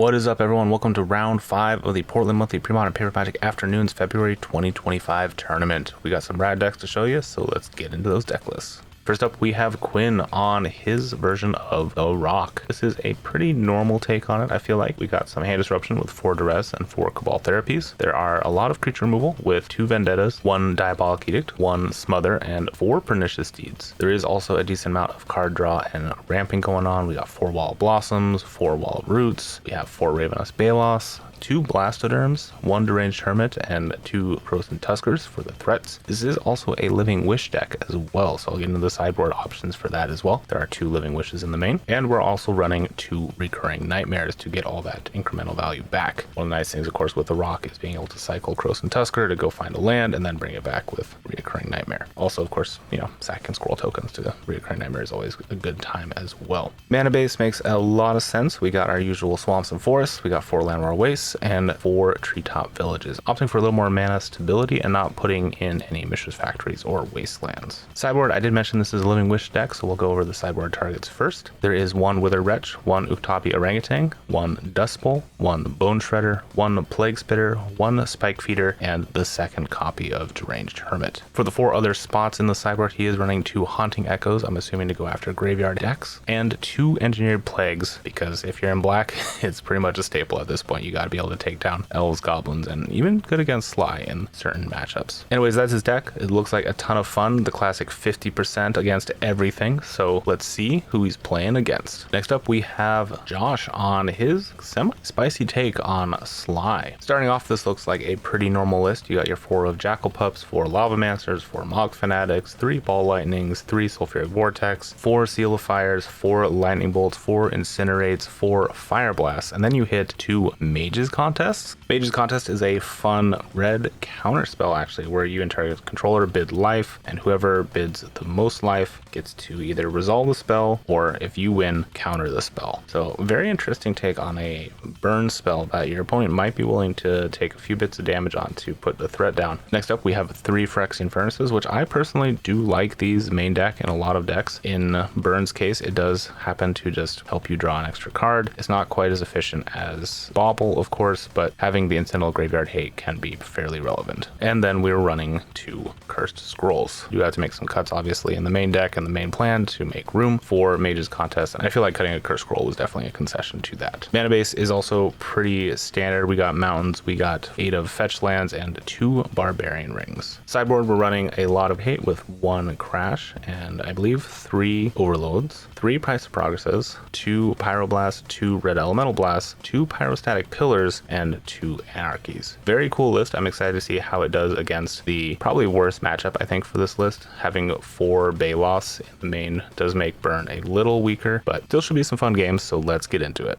What is up, everyone? Welcome to round 5 of the Portland Monthly Premodern Paper Magic Afternoons February 2025 tournament. We got some rad decks to show you, so let's get into those deck lists. First up, we have Quinn on his version of the Rock. This is a pretty normal take on it, I feel like. We got some hand disruption with 4 duress and 4 cabal therapies. There are a lot of creature removal with 2 vendettas, 1 diabolic edict, 1 smother, and 4 pernicious deeds. There is also a decent amount of card draw and ramping going on. We got 4 wall of blossoms, 4 wall of roots. We have 4 ravenous balos, 2 blastoderms, 1 deranged hermit, and 2 frozen tuskers for the threats. This is also a living wish deck as well, so I'll get into the sideboard options for that as well. There are 2 living wishes in the main, and we're also running 2 recurring nightmares to get all that incremental value back. One of the nice things, of course, with the Rock is being able to cycle Crows and Tusker to go find a land and then bring it back with recurring nightmare. Also, of course, sack and scroll tokens to the recurring nightmare is always a good time as well. Mana base makes a lot of sense. We got our usual swamps and forests. We got 4 landwar wastes and 4 treetop villages, opting for a little more mana stability and not putting in any Mishra's Factories or wastelands. Sideboard, I did mention this is a living wish deck, so we'll go over the sideboard targets first. There is 1 Wither Wretch, 1 Uktabi Orangutan, 1 Dust Bowl, 1 Bone Shredder, 1 Plague Spitter, 1 Spike Feeder, and the second copy of Deranged Hermit. For the 4 other spots in the sideboard, he is running 2 Haunting Echoes, I'm assuming to go after graveyard decks, and 2 Engineered Plagues, because if you're in black, it's pretty much a staple at this point. You got to be able to take down elves, goblins, and even good against Sligh in certain matchups. Anyways, that's his deck. It looks like a ton of fun, the classic 50% against everything, so let's see who he's playing against. Next up, we have Josh on his semi-spicy take on Sligh. Starting off, this looks like a pretty normal list. You got your 4 of Jackal Pups, 4 Lavamancers, 4 Mog Fanatics, 3 Ball Lightnings, 3 Sulfuric Vortex, 4 Seal of Fires, 4 Lightning Bolts, 4 Incinerates, 4 Fire Blasts, and then you hit 2 Mages Contests. Mages Contest is a fun red counter spell, actually, where you and target controller bid life, and whoever bids the most life gets to either resolve the spell, or if you win, counter the spell. So very interesting take on a burn spell that your opponent might be willing to take a few bits of damage on to put the threat down. Next up, we have 3 Phyrexian Furnaces, which I personally do like these main deck in a lot of decks. In Burn's case, it does happen to just help you draw an extra card. It's not quite as efficient as Bauble, of course, but having the incidental graveyard hate can be fairly relevant. And then we're running 2 Cursed Scrolls. You have to make some cuts, obviously, in the main deck and the main plan to make room for Mages Contest, and I feel like cutting a Cursed Scroll was definitely a concession to that. Mana base is also pretty standard. We got mountains, we got 8 of fetch lands, and 2 Barbarian Rings. Sideboard, we're running a lot of hate with 1 Crash, and I believe 3 Overloads, 3 Price of Progresses, 2 Pyroblasts, 2 Red Elemental Blasts, 2 Pyrostatic Pillars, and 2 Anarchies. Very cool list. I'm excited to see how it does against the probably worst matchup, I think, for this list. Having 4 Balos in the main does make Burn a little weaker, but still should be some fun games, so let's get into it.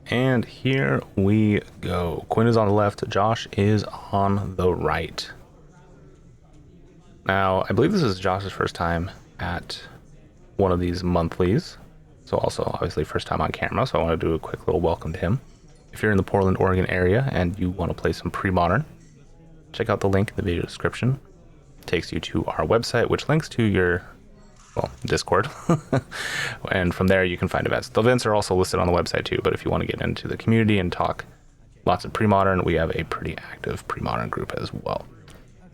And here we go. Quinn is on the left, Josh is on the right. Now, I believe this is Josh's first time at one of these monthlies, so also obviously first time on camera, so I want to do a quick little welcome to him. If you're in the Portland, Oregon area and you want to play some Premodern, check out the link in the video description. It takes you to our website, which links to your Discord. And from there you can find events. The events are also listed on the website too, but if you want to get into the community and talk lots of Premodern, we have a pretty active Premodern group as well.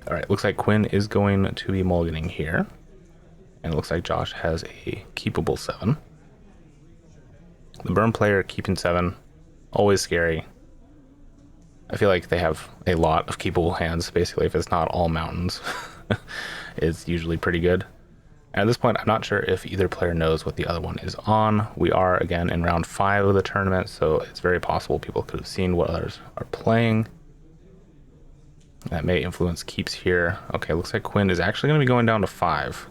All right, looks like Quinn is going to be mulliganing here, and it looks like Josh has a keepable 7. The Burn player keeping 7, always scary. I feel like they have a lot of keepable hands. Basically, if it's not all mountains, it's usually pretty good. And at this point, I'm not sure if either player knows what the other one is on. We are, again, in round 5 of the tournament, so it's very possible people could have seen what others are playing. That may influence keeps here. Okay, looks like Quinn is actually going to be going down to 5.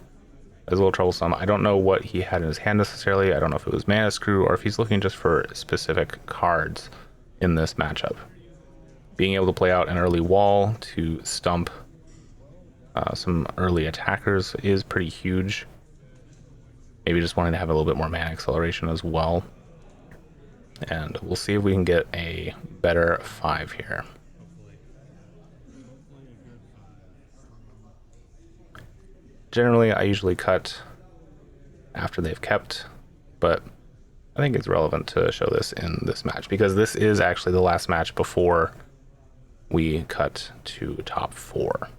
That's a little troublesome. I don't know what he had in his hand necessarily. I don't know if it was Mana Screw or if he's looking just for specific cards in this matchup. Being able to play out an early wall to stump some early attackers is pretty huge. Maybe just wanting to have a little bit more mana acceleration as well. And we'll see if we can get a better 5 here. Generally, I usually cut after they've kept, but I think it's relevant to show this in this match because this is actually the last match before we cut to top 4.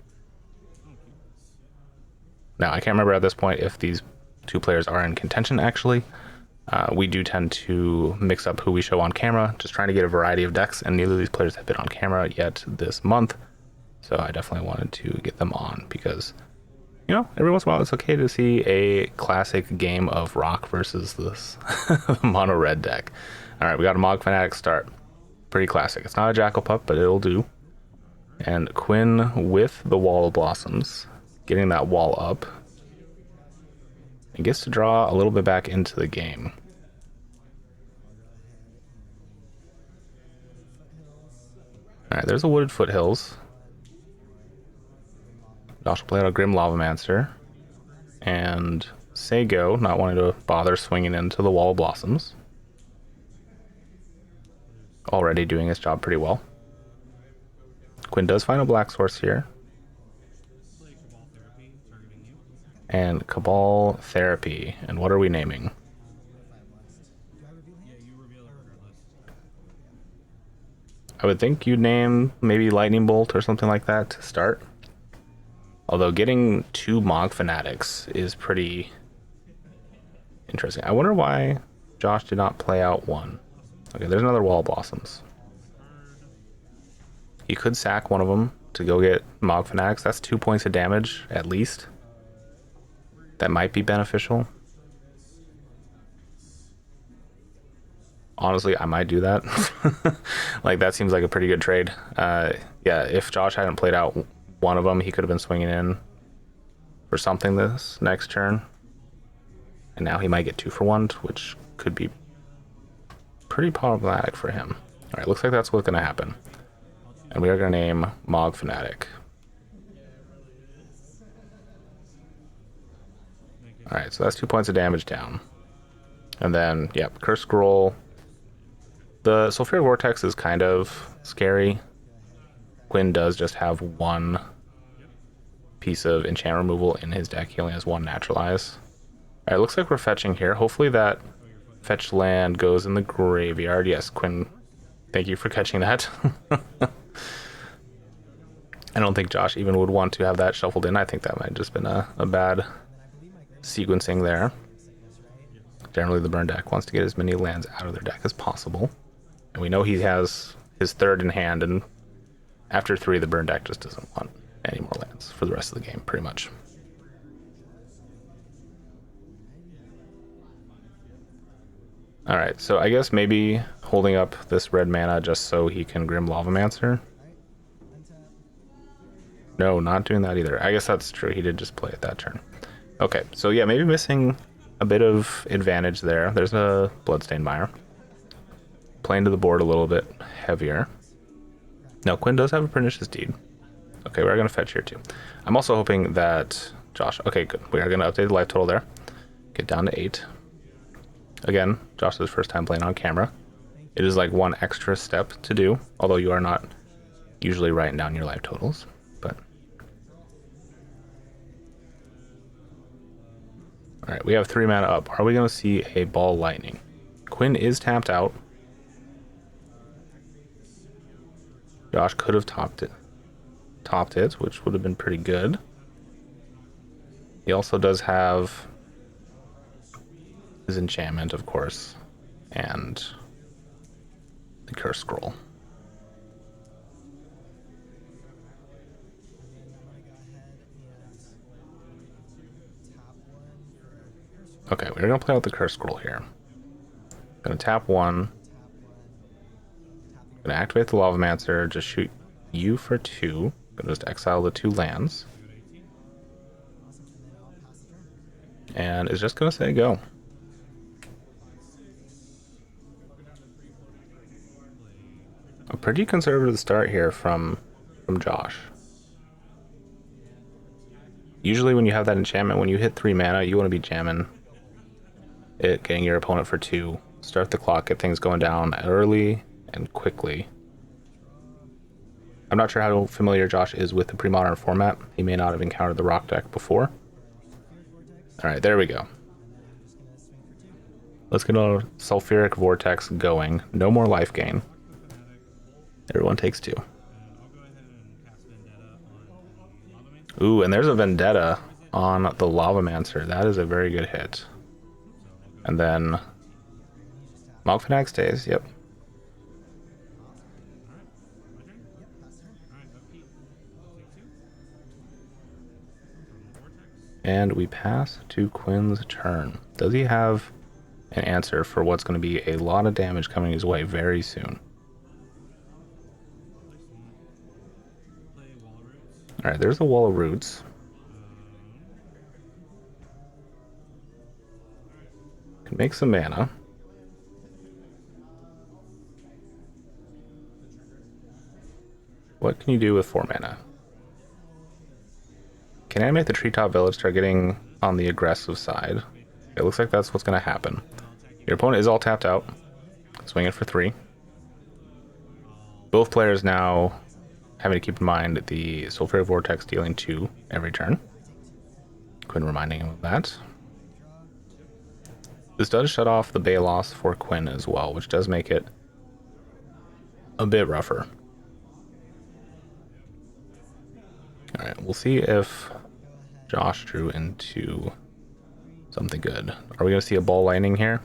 Now, I can't remember at this point if these two players are in contention, actually. We do tend to mix up who we show on camera, just trying to get a variety of decks, and neither of these players have been on camera yet this month. So I definitely wanted to get them on because, you know, every once in a while it's okay to see a classic game of Rock versus this mono red deck. All right, we got a Mog Fanatic start. Pretty classic. It's not a Jackal Pup, but it'll do. And Quinn with the Wall of Blossoms, getting that wall up. And gets to draw a little bit back into the game. All right, there's a Wooded Foothills. Josh will play out a Grim Lavamancer. And say go, not wanting to bother swinging into the Wall of Blossoms. Already doing his job pretty well. Quinn does find a black source here. And Cabal Therapy. And what are we naming? I would think you'd name maybe Lightning Bolt or something like that to start. Although getting 2 Mog Fanatics is pretty interesting. I wonder why Josh did not play out 1. Okay, there's another Wall of Blossoms. You could sack one of them to go get Mog Fanatics. That's 2 points of damage at least. That might be beneficial. Honestly, I might do that. Like, that seems like a pretty good trade. Yeah, if Josh hadn't played out one of them, he could have been swinging in for something this next turn. And now he might get 2 for 1, which could be pretty problematic for him. All right, looks like that's what's going to happen. And we are going to name Mog Fanatic. All right, so that's 2 points of damage down. And then, yep, Curse Scroll. The Sulfuric Vortex is kind of scary. Quinn does just have 1 piece of enchant removal in his deck. He only has 1 Naturalize. All right, looks like we're fetching here. Hopefully that fetch land goes in the graveyard. Yes, Quinn, thank you for catching that. I don't think Josh even would want to have that shuffled in. I think that might have just been a bad sequencing there. Generally, the burn deck wants to get as many lands out of their deck as possible. And we know he has his 3rd in hand, and after 3, the burn deck just doesn't want any more lands for the rest of the game, pretty much. Alright, so I guess maybe holding up this red mana just so he can Grim Lavamancer. No, not doing that either. I guess that's true. He did just play it that turn. Okay, so yeah, maybe missing a bit of advantage there. There's a Bloodstained Mire. Playing to the board a little bit heavier. Now, Quinn does have a Pernicious Deed. Okay, we're going to fetch here too. I'm also hoping that Josh... Okay, good. We are going to update the life total there. Get down to 8. Again, Josh's first time playing on camera. It is like 1 extra step to do, although you are not usually writing down your life totals. But all right, we have 3 mana up. Are we going to see a Ball Lightning? Quinn is tapped out. Josh could have topped it, which would have been pretty good. He also does have his enchantment, of course, and the Curse Scroll. Okay, we're going to play out the Curse Scroll here. Going to tap 1. Going to activate the Lavamancer, just shoot you for 2. Going to just exile the 2 lands. And it's just going to say go. A pretty conservative start here from Josh. Usually when you have that enchantment, when you hit 3 mana, you want to be jamming it, getting your opponent for 2. Start the clock, get things going down early and quickly. I'm not sure how familiar Josh is with the Premodern format. He may not have encountered the Rock deck before. Alright, there we go. Let's get a sulfuric vortex going. No more life gain. Everyone takes 2. Ooh, and there's a vendetta on the Lavamancer. That is a very good hit. And then Malkfanag stays, yep. And we pass to Quinn's turn. Does he have an answer for what's going to be a lot of damage coming his way very soon? Alright, there's a wall of roots. Can make some mana. What can you do with 4 mana? Can animate the treetop village, start getting on the aggressive side. It looks like that's what's going to happen. Your opponent is all tapped out. Swing it for 3. Both players now having to keep in mind the Sulfuric Vortex dealing 2 every turn. Quinn reminding him of that. This does shut off the Balos for Quinn as well, which does make it a bit rougher. Alright, we'll see if Josh drew into something good. Are we going to see a ball lightning here?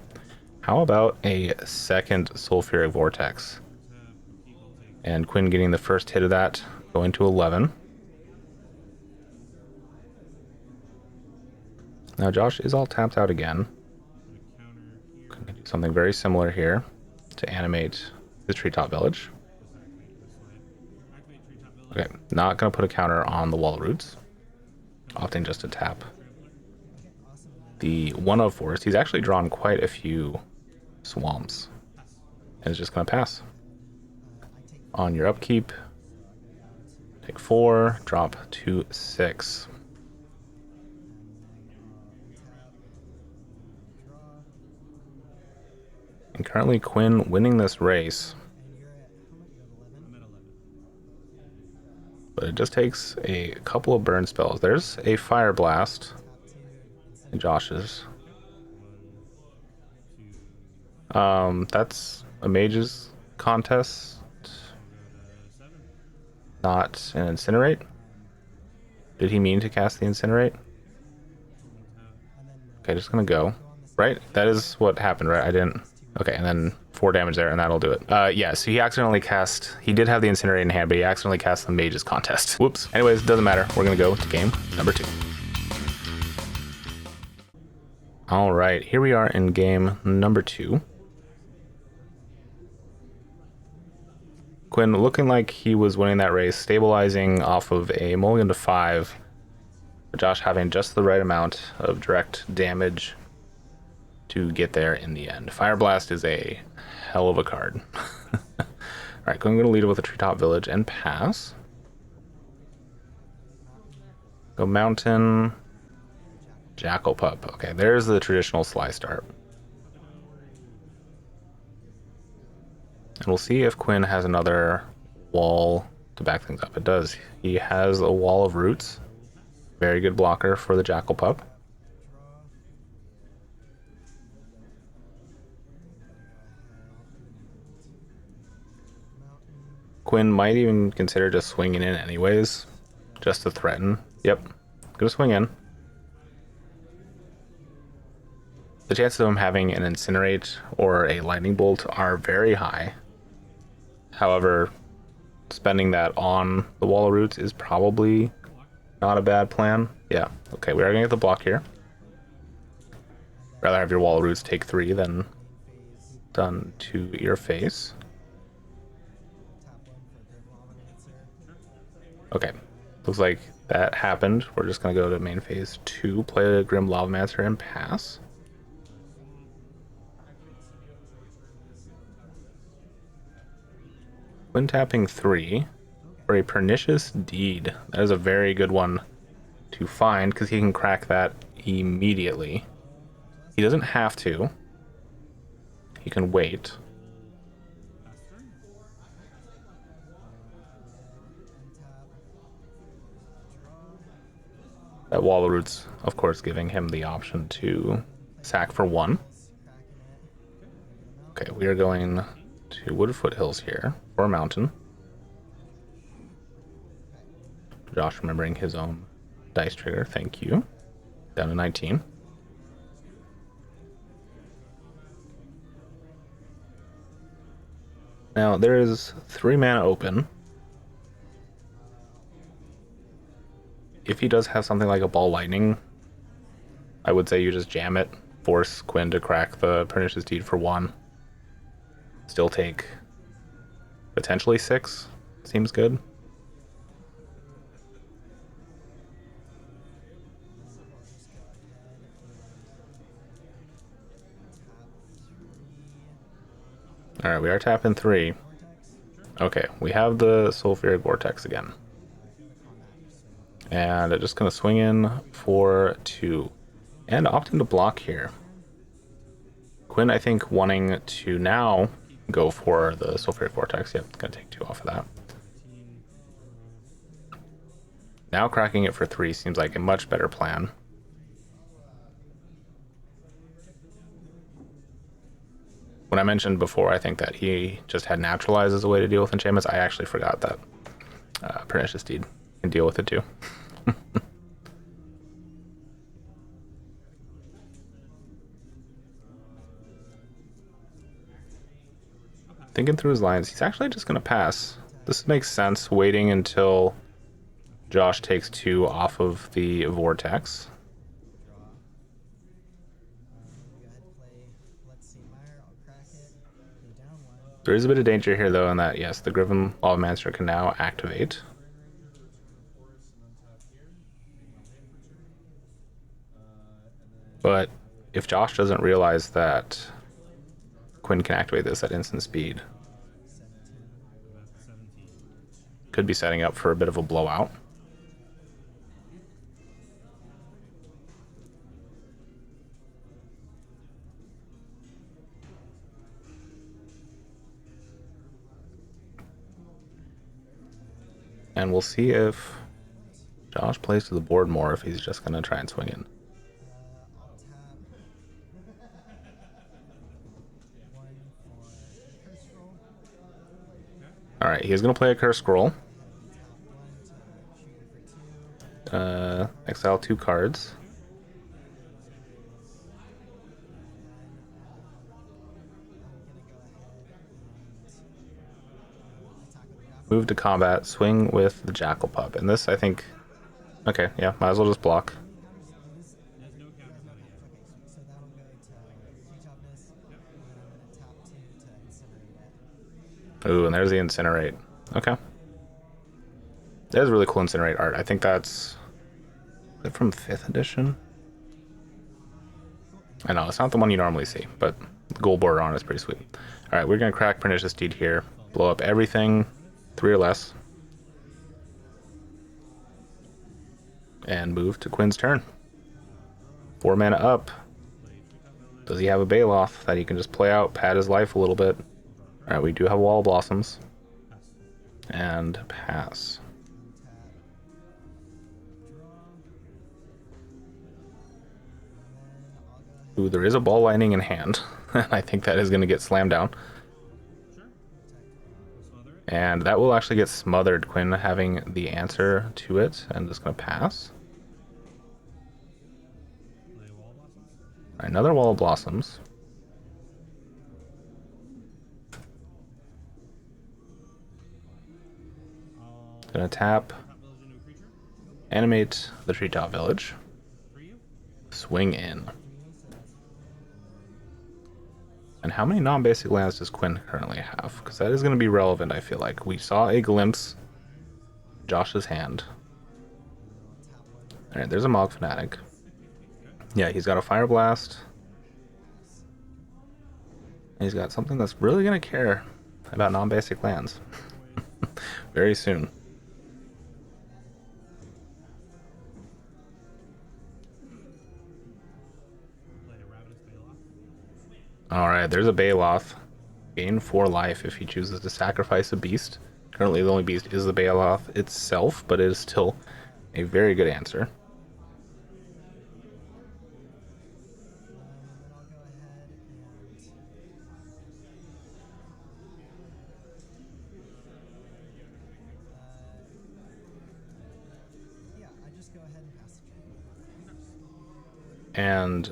How about a second Sulfuric Vortex? And Quinn getting the first hit of that, going to 11. Now Josh is all tapped out again. Can do something very similar here to animate the treetop village. Okay, not going to put a counter on the wall roots. Opting just to tap the 1 of forest. He's actually drawn quite a few swamps. And is just going to pass. On your upkeep, take 4, drop to 6. And currently Quinn winning this race. But it just takes a couple of burn spells. There's a Fire Blast in Josh's. That's a mage's contest, not an Incinerate. Did he mean to cast the Incinerate? Okay, just gonna go. Right? That is what happened, right? I didn't... Okay, and then 4 damage there, and that'll do it. Yeah, so he accidentally cast... He did have the Incinerate in hand, but he accidentally cast the Mage's Contest. Whoops. Anyways, doesn't matter. We're gonna go to game number 2. Alright, here we are in game number 2. Quinn looking like he was winning that race, stabilizing off of a mulligan to 5. Josh having just the right amount of direct damage to get there in the end. Fire Blast is a hell of a card. Alright, I'm going to lead it with a Treetop Village and pass. Go Mountain, Jackal Pup. Okay, there's the traditional Sligh start. And we'll see if Quinn has another wall to back things up. It does. He has a Wall of Roots. Very good blocker for the Jackal Pup. Quinn might even consider just swinging in anyways, just to threaten. Yep, gonna swing in. The chances of him having an Incinerate or a Lightning Bolt are very high. However, spending that on the Wall of Roots is probably not a bad plan. Yeah, okay, we are gonna get the block here. Rather have your Wall of Roots take 3 than done to your face. Okay, looks like that happened. We're just gonna go to main phase 2, play a Grim Lavamancer and pass. When tapping 3 for a Pernicious Deed. That is a very good one to find because he can crack that immediately. He doesn't have to. He can wait. That Wall of Roots, of course, giving him the option to sack for 1. Okay, we are going to Wooded Foothills here for a mountain. Josh remembering his own dice trigger, thank you. Down to 19. Now there is 3 mana open. If he does have something like a Ball Lightning, I would say you just jam it, force Quinn to crack the Pernicious Deed for 1. Still take potentially 6. Seems good. Alright, we are tapping 3. Okay, we have the Sulfuric Vortex again. And I'm just going to swing in for 2. And opting to block here. Quinn, I think, wanting to now go for the Sulfuric Vortex. Yep, going to take 2 off of that. Now cracking it for 3 seems like a much better plan. When I mentioned before, I think that he just had Naturalize as a way to deal with enchantments, I actually forgot that Pernicious Deed can deal with it too. Thinking through his lines, he's actually just going to pass. This makes sense, waiting until Josh takes 2 off of the Vortex. There is a bit of danger here, though, in that, yes, the Griffin Lavamancer can now activate. But if Josh doesn't realize that Quinn can activate this at instant speed, could be setting up for a bit of a blowout. And we'll see if Josh plays to the board more, if he's just going to try and swing in. Alright, he's going to play a Curse Scroll. Exile 2 cards. Move to combat, swing with the Jackal Pup. And this, I think... Okay, yeah, might as well just block. Ooh, and there's the Incinerate. Okay. That is really cool Incinerate art. I think that's... Is it from 5th edition? I know, it's not the one you normally see, but the gold border on it is pretty sweet. Alright, we're going to crack Pernicious Deed here. Blow up everything 3 or less. And move to Quinn's turn. 4 mana up. Does he have a Baloth that he can just play out, pad his life a little bit? Alright, we do have Wall of Blossoms. And pass. Ooh, there is a Ball Lightning in hand. I think that is going to get slammed down. And that will actually get smothered, Quinn having the answer to it, and just going to pass. Another Wall of Blossoms. Gonna tap, animate the Treetop Village, swing in. And how many non-basic lands does Quinn currently have? Because that is going to be relevant, I feel like. We saw a glimpse in Josh's hand. Alright, there's a Mog Fanatic. Yeah, he's got a Fire Blast. And he's got something that's really going to care about non-basic lands. Very soon. Alright, there's a Baloth. Gain 4 life if he chooses to sacrifice a beast. Currently the only beast is the Baloth itself, but it is still a very good answer. And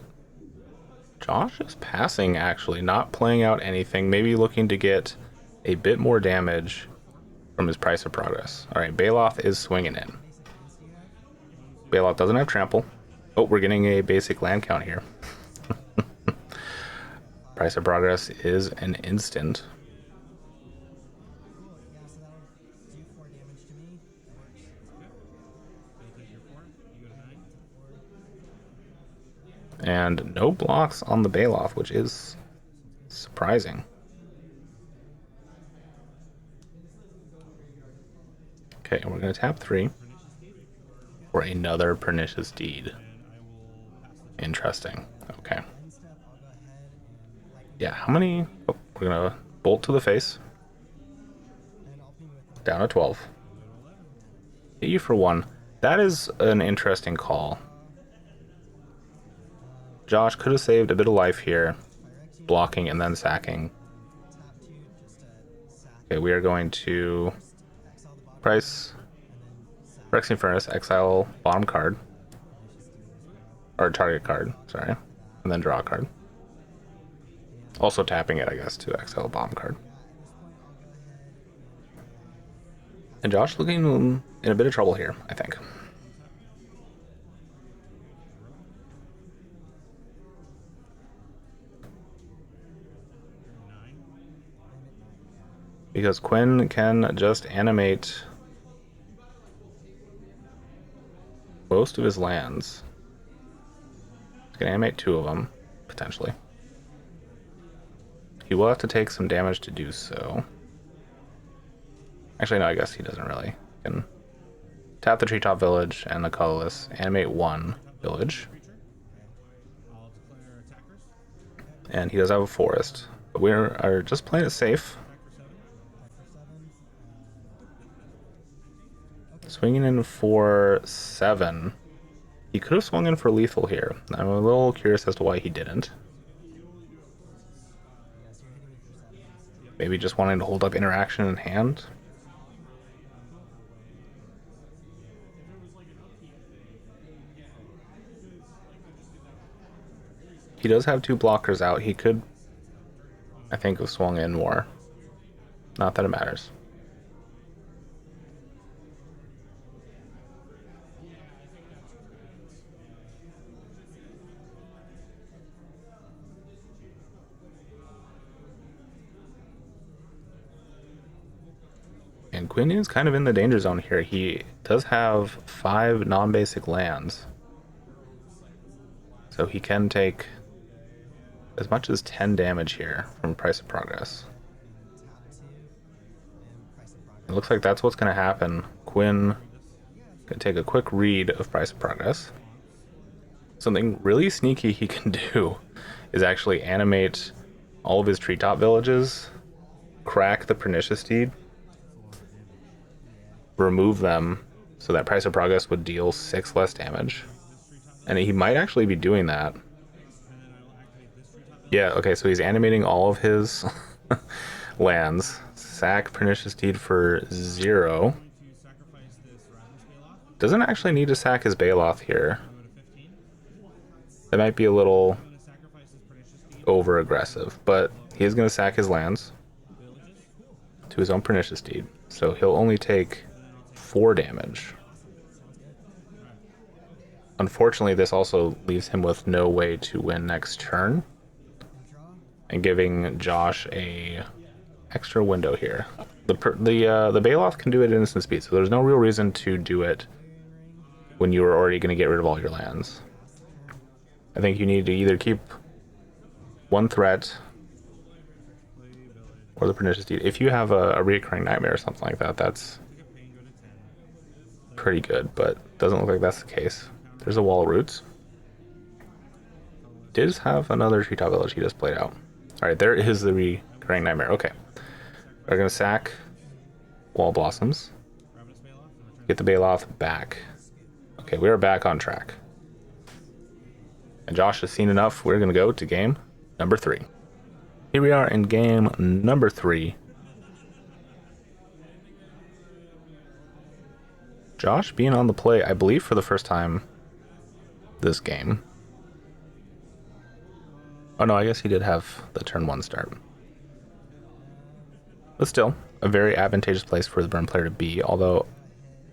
Josh is passing, actually, not playing out anything, maybe looking to get a bit more damage from his Price of Progress. All right, Baloth is swinging in. Baloth doesn't have trample. Oh, we're getting a basic land count here. Price of Progress is an instant. And no blocks on the Baloth, which is surprising. Okay, we're going to tap 3 for another Pernicious Deed. Interesting. Okay. Yeah, how many? Oh, we're going to bolt to the face. Down to 12. Hit you for 1. That is an interesting call. Josh could have saved a bit of life here, blocking and then sacking. Okay, we are going to Price, Phyrexian Furnace, exile bottom card, or target card, sorry, and then draw a card. Also tapping it, I guess, to exile a bottom card. And Josh looking in a bit of trouble here, I think. Because Quinn can just animate most of his lands. He's going to animate 2 of them, potentially. He will have to take some damage to do so. Actually, no, I guess he doesn't really. He can tap the Treetop Village and the Colorless, animate 1 village. And he does have a forest. But we are just playing it safe. Swinging in for 7. He could have swung in for lethal here. I'm a little curious as to why he didn't. Maybe just wanting to hold up interaction in hand. He does have 2 blockers out. He could, I think, have swung in more. Not that it matters. And Quinn is kind of in the danger zone here. He does have 5 non-basic lands. So he can take as much as 10 damage here from Price of Progress. It looks like that's what's going to happen. Quinn can take a quick read of Price of Progress. Something really sneaky he can do is actually animate all of his treetop villages, crack the Pernicious Deed, remove them so that Price of Progress would deal 6 less damage. And he might actually be doing that. Yeah, okay, so he's animating all of his lands. Sack Pernicious Deed for 0. Doesn't actually need to sack his Baloth here. That might be a little over aggressive, but he is going to sack his lands to his own Pernicious Deed. So he'll only take 4 damage. Unfortunately, this also leaves him with no way to win next turn, and giving Josh a extra window here. The Baloth can do it at instant speed, so there's no real reason to do it when you are already going to get rid of all your lands. I think you need to either keep 1 threat or the Pernicious Deed. If you have a reoccurring nightmare or something like that, that's pretty good, but doesn't look like that's the case. There's a Wall of Roots. Did have another Treetop Village he just played out. Alright, there is the recurring nightmare. Okay. We're going to sack Wall Blossoms. Get the Baloth back. Okay, we are back on track. And Josh has seen enough. We're going to go to game number 3. Here we are in game number 3. Josh being on the play, I believe, for the first time this game. Oh no, I guess he did have the turn 1 start. But still, a very advantageous place for the burn player to be, although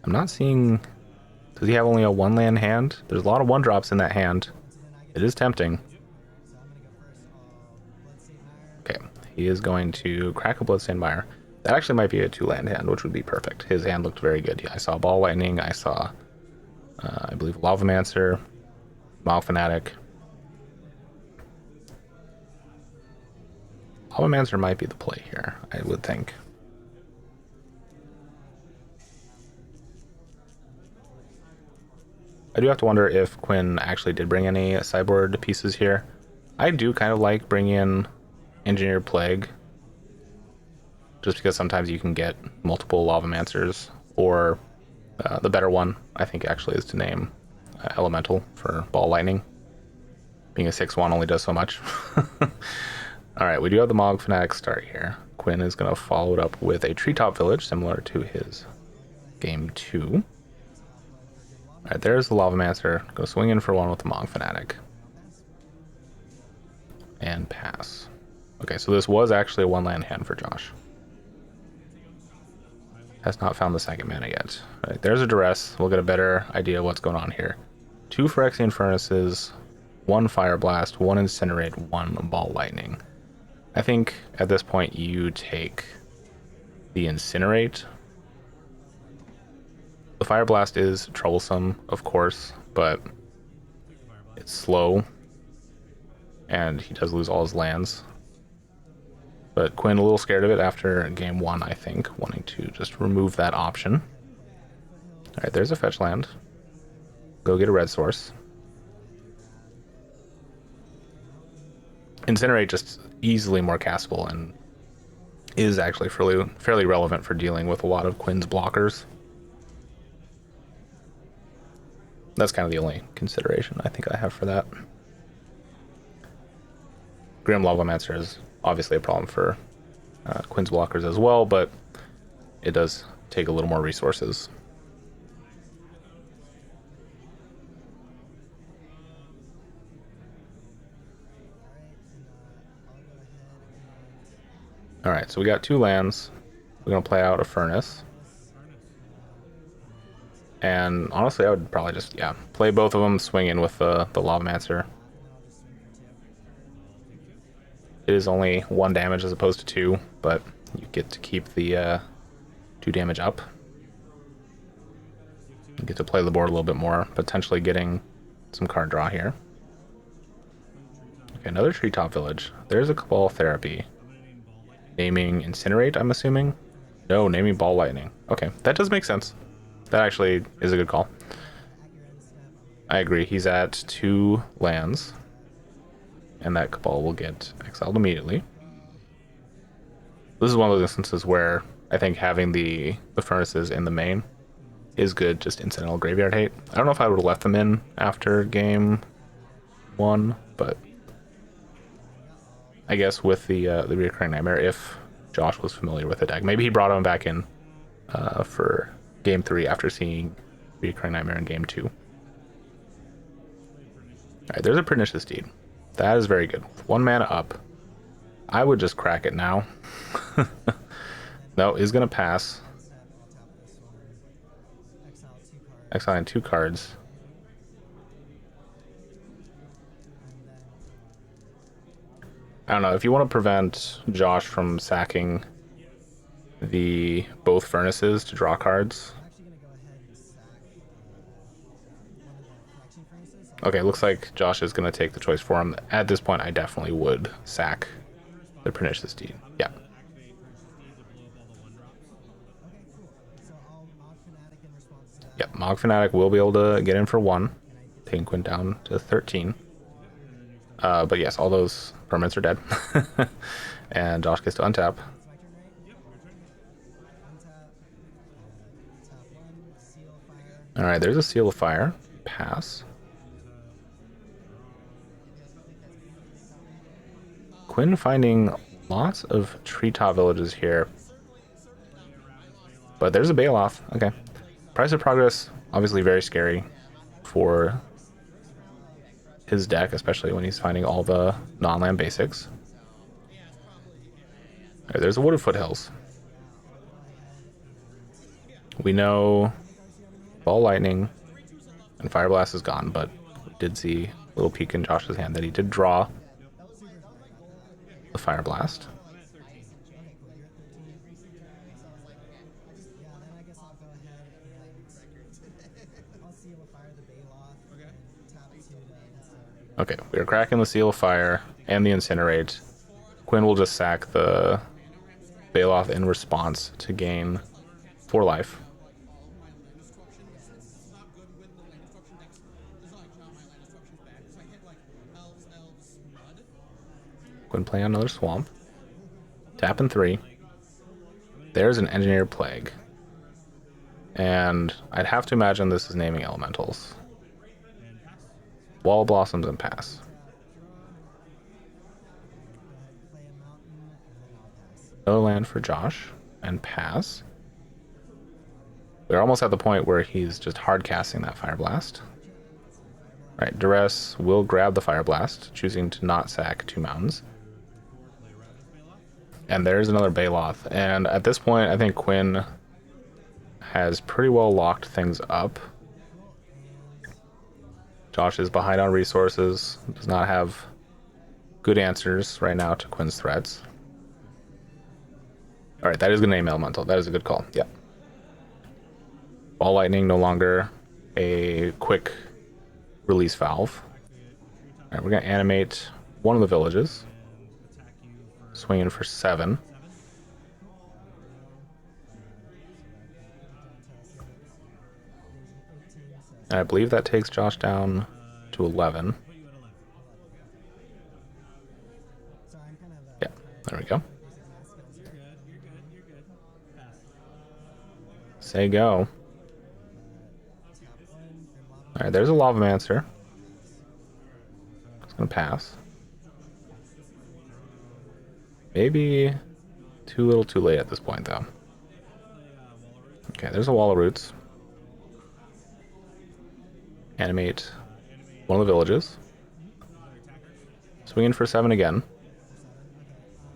I'm not seeing... Does he have only a 1-land hand? There's a lot of 1-drops in that hand. It is tempting. Okay, he is going to crack a Bloodstained Mire. That actually might be a 2-land hand, which would be perfect. His hand looked very good. Yeah, I saw Ball Lightning, I saw, I believe, Lavamancer, Mog Fanatic. Lavamancer might be the play here, I would think. I do have to wonder if Quinn actually did bring any sideboard pieces here. I do kind of like bringing in Engineered Plague, just because sometimes you can get multiple Lavamancers, or the better one, I think, actually is to name Elemental for Ball Lightning. Being a 6-1 only does so much. Alright, we do have the Mog Fanatic start here. Quinn is going to follow it up with a Treetop Village, similar to his game 2. Alright, there's the Lavamancer. Go swing in for 1 with the Mog Fanatic. And pass. Okay, so this was actually a 1-land hand for Josh. Has not found the second mana yet. Alright, there's a Duress. We'll get a better idea of what's going on here. 2 Phyrexian Furnaces, 1 Fire Blast, 1 Incinerate, 1 Ball Lightning. I think at this point you take the Incinerate. The Fire Blast is troublesome, of course, but it's slow. And he does lose all his lands. But Quinn a little scared of it after game 1, I think, wanting to just remove that option. Alright, there's a fetch land. Go get a red source. Incinerate just easily more castable and is actually fairly relevant for dealing with a lot of Quinn's blockers. That's kind of the only consideration I think I have for that. Grim Lavamancer is obviously a problem for Quinn's blockers as well, but it does take a little more resources. Alright, so we got 2 lands. We're going to play out a Furnace. And honestly, I would probably just, play both of them, swing in with the Lavamancer. It is only 1 damage as opposed to 2, but you get to keep the 2 damage up. You get to play the board a little bit more, potentially getting some card draw here. Okay, another Treetop Village. There's a Cabal Therapy. Naming Incinerate, I'm assuming? No, naming Ball Lightning. Okay, that does make sense. That actually is a good call. I agree, he's at 2 lands. And that Cabal will get exiled immediately. This is one of those instances where I think having the Furnaces in the main is good, just incidental graveyard hate. I don't know if I would have left them in after game 1, but I guess with the Reoccurring Nightmare, if Josh was familiar with the deck, maybe he brought him back in for game 3 after seeing Reoccurring Nightmare in game 2. Alright, there's a Pernicious Deed. That is very good. 1 mana up. I would just crack it now. No, he's going to pass. Exiling 2 cards. I don't know, if you want to prevent Josh from sacking both Furnaces to draw cards. Okay, looks like Josh is going to take the choice for him. At this point, I definitely would sack the Pernicious Deed. Yeah. Yep, Mog Fanatic will be able to get in for 1, taking Quinn down to 13. But yes, all those permanents are dead. And Josh gets to untap. Alright, there's a Seal of Fire. Pass. Quinn finding lots of Treetop Villages here. But there's a Bailoff. Okay. Price of Progress, obviously very scary for his deck, especially when he's finding all the non-land basics. All right, there's a Wooded Foothills. We know Ball Lightning and Fire Blast is gone, but we did see a little peek in Josh's hand that he did draw the Fire Blast. Okay, we are cracking the Seal of Fire and the Incinerate. Quinn will just sack the Baloth in response to gain 4 life. Quinn playing another Swamp. Tapping 3. There's an Engineered Plague. And I'd have to imagine this is naming elementals. Wall Blossoms and pass. No land for Josh and pass. We're almost at the point where he's just hard casting that Fire Blast. Right, Duress will grab the Fire Blast, choosing to not sack 2 mountains. And there's another Baloth. And at this point, I think Quinn has pretty well locked things up. Josh is behind on resources, does not have good answers right now to Quinn's threats. Alright, that is going to name Elemental. That is a good call. Yeah. Ball Lightning no longer a quick release valve. Alright, we're going to animate one of the villages. Swinging for 7. And I believe that takes Josh down to 11. Yeah, there we go. Say go. Alright, there's a Lavamancer. It's gonna pass. Maybe too little too late at this point, though. Okay, there's a Wall of Roots. Animate one of the villages. Swinging for 7 again.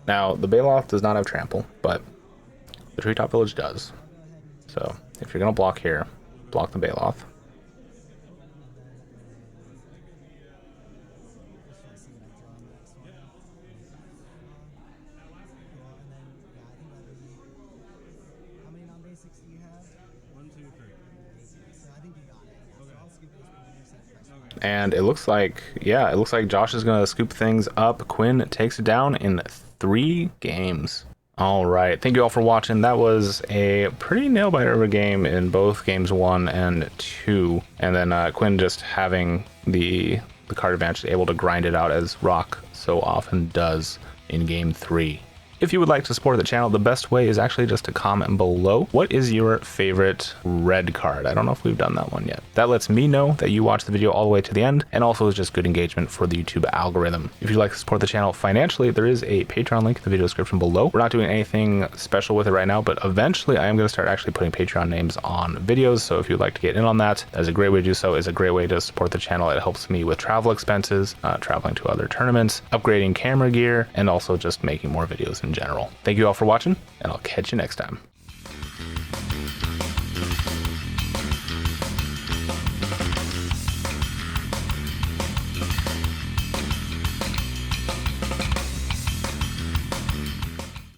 Now, the Baloth does not have trample, but the Treetop Village does. So, if you're going to block here, block the Baloth. And it looks like, yeah, it looks like Josh is going to scoop things up. Quinn takes it down in 3 games. All right. Thank you all for watching. That was a pretty nail-biter of a game in both games 1 and 2. And then Quinn just having the card advantage, able to grind it out as Rock so often does in game 3. If you would like to support the channel, the best way is actually just to comment below. What is your favorite red card? I don't know if we've done that one yet. That lets me know that you watched the video all the way to the end, and also is just good engagement for the YouTube algorithm. If you'd like to support the channel financially, there is a Patreon link in the video description below. We're not doing anything special with it right now, but eventually I am going to start actually putting Patreon names on videos. So if you'd like to get in on that, that's a great way to do so. It's a great way to support the channel. It helps me with travel expenses, traveling to other tournaments, upgrading camera gear, and also just making more videos in general. Thank you all for watching, and I'll catch you next time.